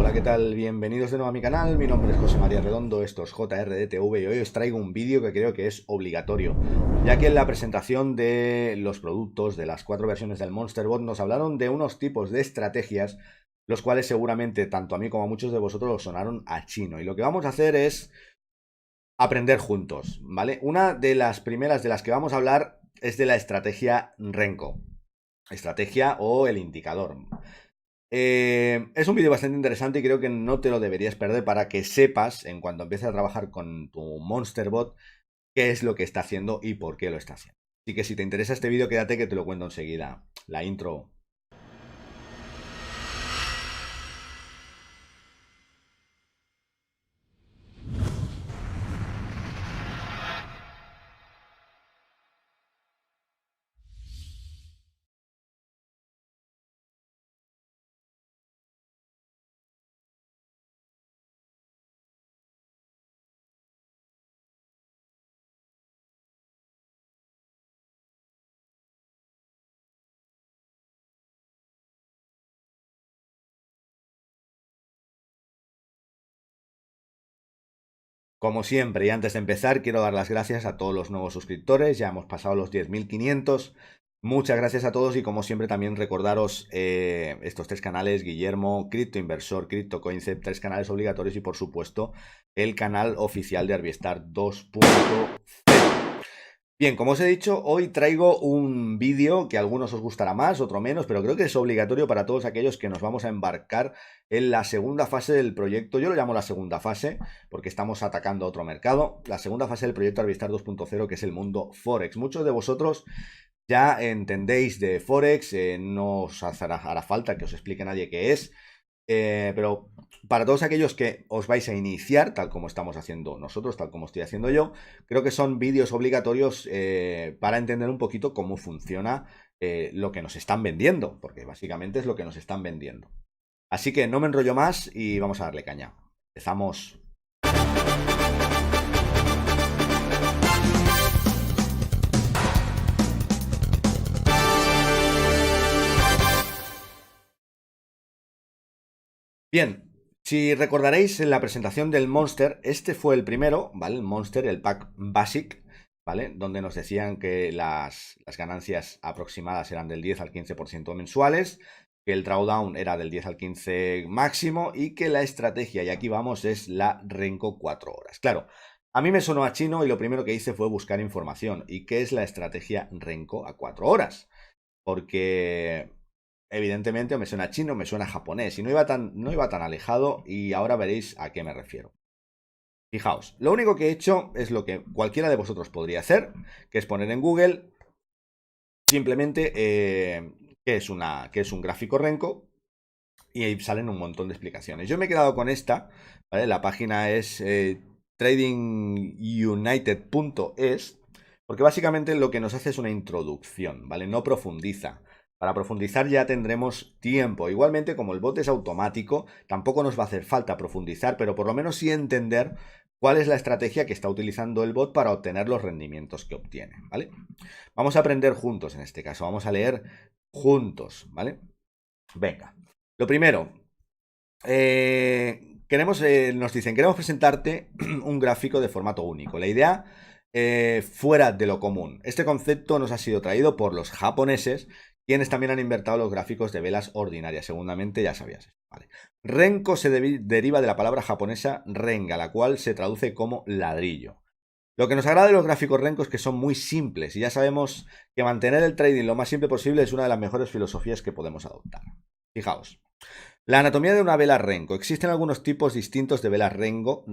Hola, ¿qué tal? Bienvenidos de nuevo a mi canal, mi nombre es José María Redondo, esto es JRDTV y hoy os traigo un vídeo que creo que es obligatorio, ya que en la presentación de los productos de las 4 versiones del MonsterBot nos hablaron de unos tipos de estrategias, los cuales seguramente tanto a mí como a muchos de vosotros os sonaron a chino, y lo que vamos a hacer es aprender juntos, ¿vale? Una de las primeras de las que vamos a hablar es de la estrategia Renko, estrategia o el indicador. Es un vídeo bastante interesante y creo que no te lo deberías perder para que sepas, en cuanto empieces a trabajar con tu MonsterBot, qué es lo que está haciendo y por qué lo está haciendo. Así que si te interesa este vídeo, quédate que te lo cuento enseguida. La intro. Como siempre, y antes de empezar, quiero dar las gracias a todos los nuevos suscriptores. Ya hemos pasado los 10.500. Muchas gracias a todos y como siempre también recordaros estos 3 canales, Guillermo, Cripto Inversor, Crypto Concept, 3 canales obligatorios y por supuesto el canal oficial de Arbiestar 2.0. Bien, como os he dicho, hoy traigo un vídeo que a algunos os gustará más, otro menos, pero creo que es obligatorio para todos aquellos que nos vamos a embarcar en la segunda fase del proyecto. Yo lo llamo la segunda fase porque estamos atacando otro mercado. La segunda fase del proyecto Arbiestar 2.0, que es el mundo Forex. Muchos de vosotros ya entendéis de Forex, no os hará falta que os explique nadie qué es. Pero para todos aquellos que os vais a iniciar, tal como estamos haciendo nosotros, tal como estoy haciendo yo, creo que son vídeos obligatorios para entender un poquito cómo funciona lo que nos están vendiendo, porque básicamente es lo que nos están vendiendo. Así que no me enrollo más y vamos a darle caña. Empezamos. Bien, si recordaréis en la presentación del Monster, este fue el primero, ¿vale? El Monster, el pack Basic, ¿vale? Donde nos decían que las ganancias aproximadas eran del 10 al 15% mensuales, que el drawdown era del 10 al 15 máximo y que la estrategia, y aquí vamos, es la Renko 4 horas. Claro, a mí me sonó a chino y lo primero que hice fue buscar información. ¿Y qué es la estrategia Renko a 4 horas? Porque evidentemente me suena chino, me suena japonés y no iba tan alejado y ahora veréis a qué me refiero. Fijaos, lo único que he hecho es lo que cualquiera de vosotros podría hacer, que es poner en Google simplemente qué es un gráfico Renko y ahí salen un montón de explicaciones. Yo me he quedado con esta, ¿vale? La página es tradingunited.es porque básicamente lo que nos hace es una introducción, ¿vale? No profundiza. Para profundizar ya tendremos tiempo. Igualmente, como el bot es automático, tampoco nos va a hacer falta profundizar, pero por lo menos sí entender cuál es la estrategia que está utilizando el bot para obtener los rendimientos que obtiene, ¿vale? Vamos a aprender juntos en este caso, vamos a leer juntos, ¿vale? Venga. Lo primero, nos dicen, queremos presentarte un gráfico de formato único. La idea fuera de lo común. Este concepto nos ha sido traído por los japoneses, quienes también han inventado los gráficos de velas ordinarias. Seguramente ya sabías esto. Vale. Renko se deriva de la palabra japonesa renga, la cual se traduce como ladrillo. Lo que nos agrada de los gráficos Renko es que son muy simples y ya sabemos que mantener el trading lo más simple posible es una de las mejores filosofías que podemos adoptar. Fijaos. La anatomía de una vela Renko. Existen algunos tipos distintos de velas Renko,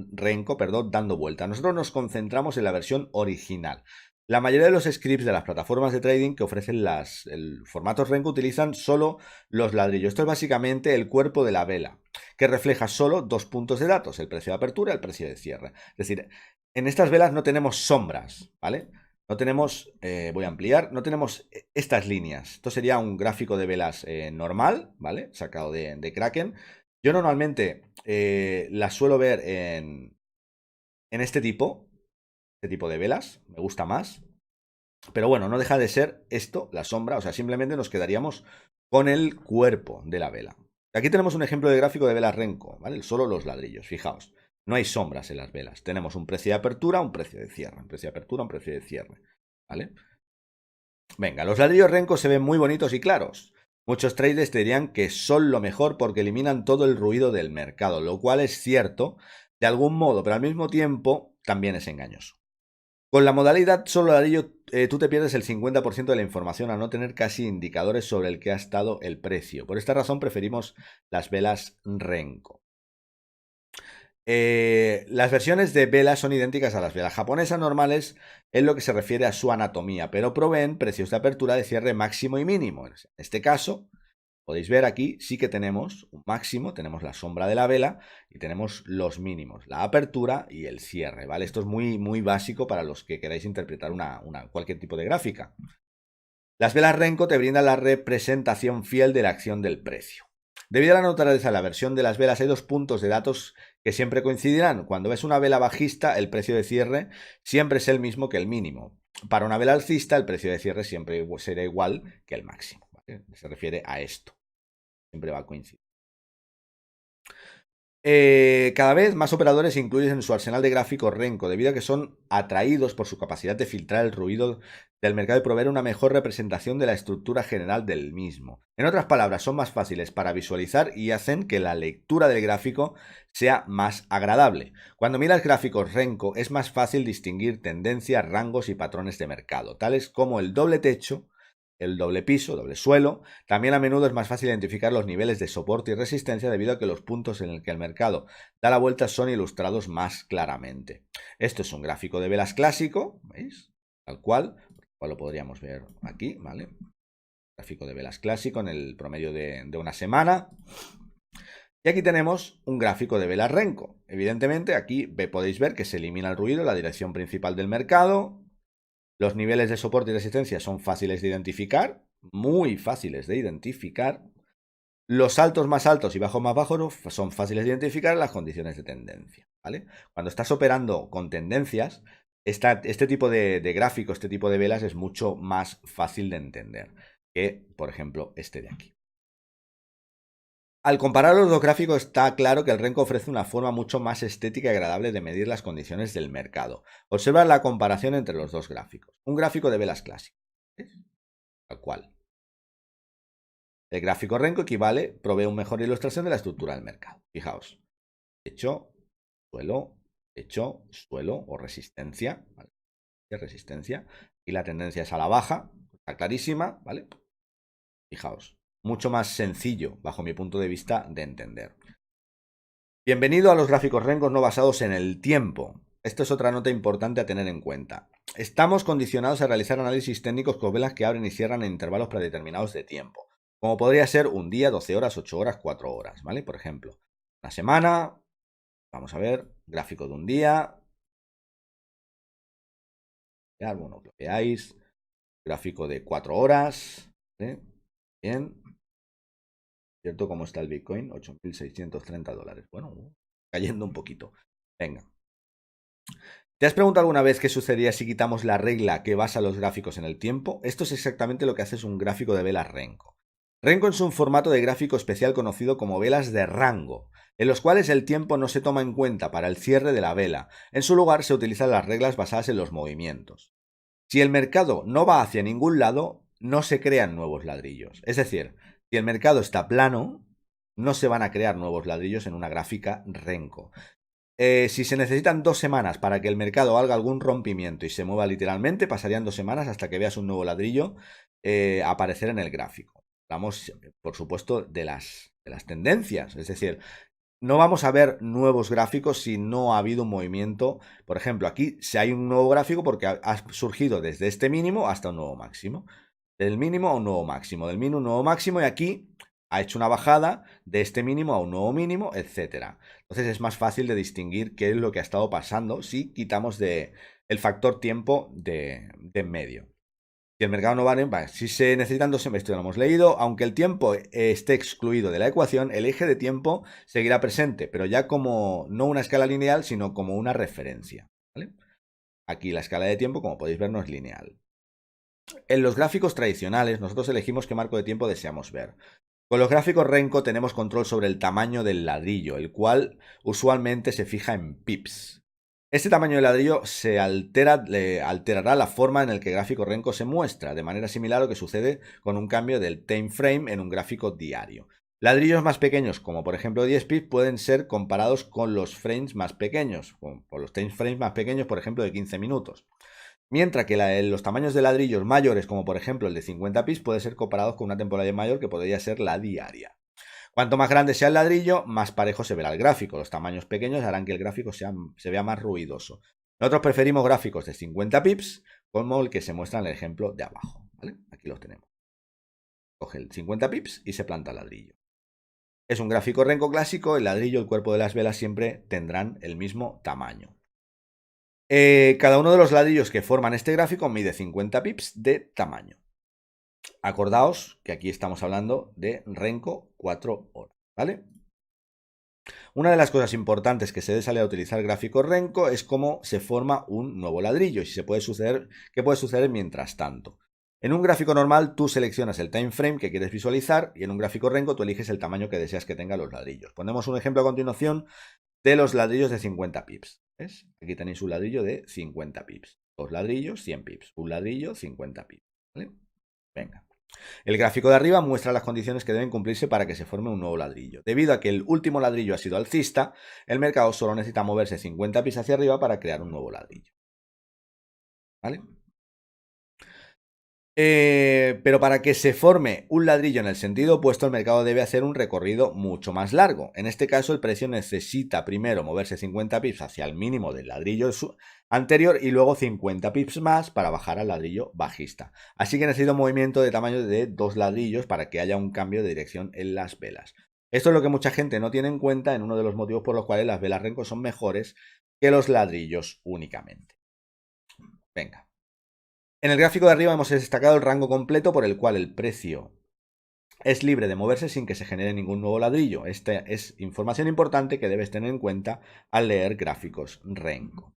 dando vuelta. Nosotros nos concentramos en la versión original. La mayoría de los scripts de las plataformas de trading que ofrecen el formato Renko utilizan solo los ladrillos. Esto es básicamente el cuerpo de la vela, que refleja solo 2 puntos de datos, el precio de apertura y el precio de cierre. Es decir, en estas velas no tenemos sombras, ¿vale? No tenemos, voy a ampliar, no tenemos estas líneas. Esto sería un gráfico de velas normal, ¿vale? Sacado de Kraken. Yo normalmente las suelo ver en este tipo de velas. Me gusta más. Pero bueno, no deja de ser esto, la sombra. O sea, simplemente nos quedaríamos con el cuerpo de la vela. Aquí tenemos un ejemplo de gráfico de velas Renko, ¿vale? Solo los ladrillos, fijaos. No hay sombras en las velas. Tenemos un precio de apertura, un precio de cierre. Un precio de apertura, un precio de cierre. ¿Vale? Venga, los ladrillos Renko se ven muy bonitos y claros. Muchos traders te dirían que son lo mejor porque eliminan todo el ruido del mercado, lo cual es cierto de algún modo, pero al mismo tiempo también es engañoso. Con la modalidad solo ladrillo, tú te pierdes el 50% de la información a no tener casi indicadores sobre el que ha estado el precio. Por esta razón preferimos las velas Renko. Las versiones de velas son idénticas a las velas japonesas normales en lo que se refiere a su anatomía, pero proveen precios de apertura de cierre máximo y mínimo. En este caso, podéis ver aquí, sí que tenemos un máximo, tenemos la sombra de la vela y tenemos los mínimos, la apertura y el cierre, ¿vale? Esto es muy, muy básico para los que queráis interpretar cualquier tipo de gráfica. Las velas Renko te brindan la representación fiel de la acción del precio. Debido a la naturaleza de la versión de las velas, hay dos puntos de datos que siempre coincidirán. Cuando ves una vela bajista, el precio de cierre siempre es el mismo que el mínimo. Para una vela alcista, el precio de cierre siempre será igual que el máximo, ¿vale? Se refiere a esto. Siempre va a coincidir. Cada vez más operadores incluyen en su arsenal de gráficos Renko, debido a que son atraídos por su capacidad de filtrar el ruido del mercado y proveer una mejor representación de la estructura general del mismo. En otras palabras, son más fáciles para visualizar y hacen que la lectura del gráfico sea más agradable. Cuando miras gráficos Renko, es más fácil distinguir tendencias, rangos y patrones de mercado, tales como el doble techo, el doble piso, doble suelo. También a menudo es más fácil identificar los niveles de soporte y resistencia debido a que los puntos en el que el mercado da la vuelta son ilustrados más claramente. Esto es un gráfico de velas clásico, ¿veis? Tal cual lo podríamos ver aquí, ¿vale? Gráfico de velas clásico en el promedio de una semana. Y aquí tenemos un gráfico de velas Renko. Evidentemente aquí podéis ver que se elimina el ruido, la dirección principal del mercado. Los niveles de soporte y resistencia son fáciles de identificar, muy fáciles de identificar. Los altos más altos y bajos más bajos son fáciles de identificar en las condiciones de tendencia, ¿vale? Cuando estás operando con tendencias, este tipo de gráfico, este tipo de velas es mucho más fácil de entender que, por ejemplo, este de aquí. Al comparar los dos gráficos está claro que el Renko ofrece una forma mucho más estética y agradable de medir las condiciones del mercado. Observa la comparación entre los dos gráficos. Un gráfico de velas clásico, ¿ves? Tal cual. El gráfico Renko provee una mejor ilustración de la estructura del mercado. Fijaos. Techo, suelo, techo, suelo o resistencia, ¿vale? Resistencia. Y la tendencia es a la baja. Está clarísima, ¿vale? Fijaos. Mucho más sencillo, bajo mi punto de vista, de entender. Bienvenido a los gráficos Renko no basados en el tiempo. Esto es otra nota importante a tener en cuenta. Estamos condicionados a realizar análisis técnicos con velas que abren y cierran en intervalos predeterminados de tiempo, como podría ser un día, 12 horas, 8 horas, 4 horas, ¿vale? Por ejemplo, una semana, vamos a ver, gráfico de un día, bueno, que lo veáis, gráfico de 4 horas, ¿vale? Bien. ¿Cierto? ¿Cómo está el Bitcoin? $8.630. Bueno, cayendo un poquito. Venga. ¿Te has preguntado alguna vez qué sucedería si quitamos la regla que basa los gráficos en el tiempo? Esto es exactamente lo que hace un gráfico de velas Renko. Renko es un formato de gráfico especial conocido como velas de rango, en los cuales el tiempo no se toma en cuenta para el cierre de la vela. En su lugar se utilizan las reglas basadas en los movimientos. Si el mercado no va hacia ningún lado, no se crean nuevos ladrillos. Es decir, si el mercado está plano, no se van a crear nuevos ladrillos en una gráfica Renko. Si se necesitan 2 semanas para que el mercado haga algún rompimiento y se mueva literalmente, pasarían 2 semanas hasta que veas un nuevo ladrillo aparecer en el gráfico. Hablamos, por supuesto, de las tendencias. Es decir, no vamos a ver nuevos gráficos si no ha habido un movimiento. Por ejemplo, aquí si hay un nuevo gráfico porque ha surgido desde este mínimo hasta un nuevo máximo. Del mínimo a un nuevo máximo, del mínimo a un nuevo máximo, y aquí ha hecho una bajada de este mínimo a un nuevo mínimo, etcétera. Entonces es más fácil de distinguir qué es lo que ha estado pasando si quitamos el factor tiempo de en medio. Si el mercado no vale, si se necesitan 2 semanas, esto ya lo hemos leído, aunque el tiempo esté excluido de la ecuación, el eje de tiempo seguirá presente, pero ya como no una escala lineal, sino como una referencia, ¿vale? Aquí la escala de tiempo, como podéis ver, no es lineal. En los gráficos tradicionales, nosotros elegimos qué marco de tiempo deseamos ver. Con los gráficos Renko tenemos control sobre el tamaño del ladrillo, el cual usualmente se fija en pips. Este tamaño del ladrillo alterará la forma en la que el gráfico Renko se muestra, de manera similar a lo que sucede con un cambio del time frame en un gráfico diario. Ladrillos más pequeños, como por ejemplo 10 pips, pueden ser comparados con los frames más pequeños, con los time frames más pequeños, por ejemplo, de 15 minutos. Mientras que los tamaños de ladrillos mayores, como por ejemplo el de 50 pips, puede ser comparados con una temporalidad mayor que podría ser la diaria. Cuanto más grande sea el ladrillo, más parejo se verá el gráfico. Los tamaños pequeños harán que el gráfico se vea más ruidoso. Nosotros preferimos gráficos de 50 pips, como el que se muestra en el ejemplo de abajo. ¿Vale? Aquí los tenemos. Coge el 50 pips y se planta el ladrillo. Es un gráfico Renko clásico, el ladrillo, el cuerpo de las velas siempre tendrán el mismo tamaño. Cada uno de los ladrillos que forman este gráfico mide 50 pips de tamaño. Acordaos que aquí estamos hablando de Renko 4 horas, ¿vale? Una de las cosas importantes que se debe saber a utilizar gráficos Renko es cómo se forma un nuevo ladrillo y qué puede suceder mientras tanto. En un gráfico normal tú seleccionas el time frame que quieres visualizar y en un gráfico Renko tú eliges el tamaño que deseas que tengan los ladrillos. Ponemos un ejemplo a continuación de los ladrillos de 50 pips. ¿Ves? Aquí tenéis un ladrillo de 50 pips. Dos ladrillos, 100 pips. Un ladrillo, 50 pips. ¿Vale? Venga. El gráfico de arriba muestra las condiciones que deben cumplirse para que se forme un nuevo ladrillo. Debido a que el último ladrillo ha sido alcista, el mercado solo necesita moverse 50 pips hacia arriba para crear un nuevo ladrillo. ¿Vale? Pero para que se forme un ladrillo en el sentido opuesto, el mercado debe hacer un recorrido mucho más largo. En este caso, el precio necesita primero moverse 50 pips hacia el mínimo del ladrillo anterior y luego 50 pips más para bajar al ladrillo bajista. Así que necesita un movimiento de tamaño de 2 ladrillos para que haya un cambio de dirección en las velas. Esto es lo que mucha gente no tiene en cuenta en uno de los motivos por los cuales las velas Renko son mejores que los ladrillos únicamente. Venga. En el gráfico de arriba hemos destacado el rango completo por el cual el precio es libre de moverse sin que se genere ningún nuevo ladrillo. Esta es información importante que debes tener en cuenta al leer gráficos Renko.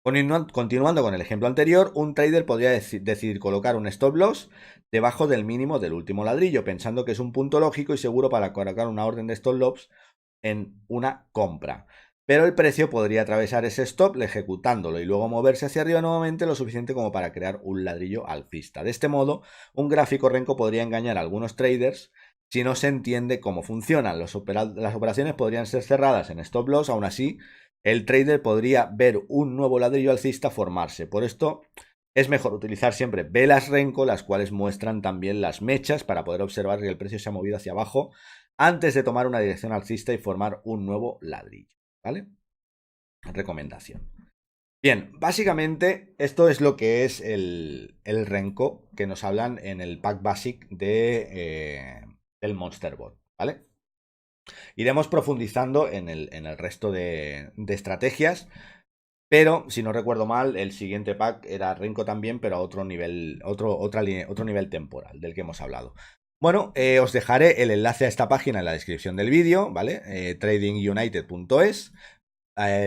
Continuando con el ejemplo anterior, un trader podría decidir colocar un stop loss debajo del mínimo del último ladrillo, pensando que es un punto lógico y seguro para colocar una orden de stop loss en una compra. Pero el precio podría atravesar ese stop ejecutándolo y luego moverse hacia arriba nuevamente lo suficiente como para crear un ladrillo alcista. De este modo, un gráfico Renko podría engañar a algunos traders si no se entiende cómo funcionan. Las operaciones podrían ser cerradas en stop loss, aún así el trader podría ver un nuevo ladrillo alcista formarse. Por esto es mejor utilizar siempre velas Renko, las cuales muestran también las mechas para poder observar que el precio se ha movido hacia abajo antes de tomar una dirección alcista y formar un nuevo ladrillo. ¿Vale? Recomendación. Bien, básicamente esto es lo que es el Renko que nos hablan en el pack basic del Monsterbot, ¿vale? Iremos profundizando en el resto de estrategias, pero si no recuerdo mal, el siguiente pack era Renko también, pero a otro nivel, otro nivel temporal del que hemos hablado. Bueno, os dejaré el enlace a esta página en la descripción del vídeo, ¿vale? tradingunited.es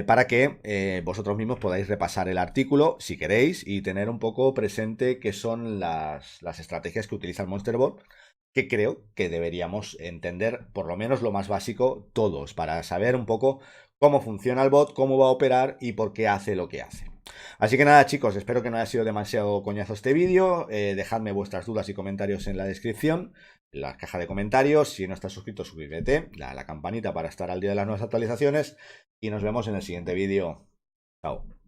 para que vosotros mismos podáis repasar el artículo si queréis y tener un poco presente qué son las estrategias que utiliza el Monsterbot, que creo que deberíamos entender por lo menos lo más básico todos, para saber un poco cómo funciona el bot, cómo va a operar y por qué hace lo que hace. Así que nada, chicos, espero que no haya sido demasiado coñazo este vídeo. Dejadme vuestras dudas y comentarios en la descripción, en la caja de comentarios. Si no estás suscrito, suscríbete, dale a la campanita para estar al día de las nuevas actualizaciones y nos vemos en el siguiente vídeo. Chao.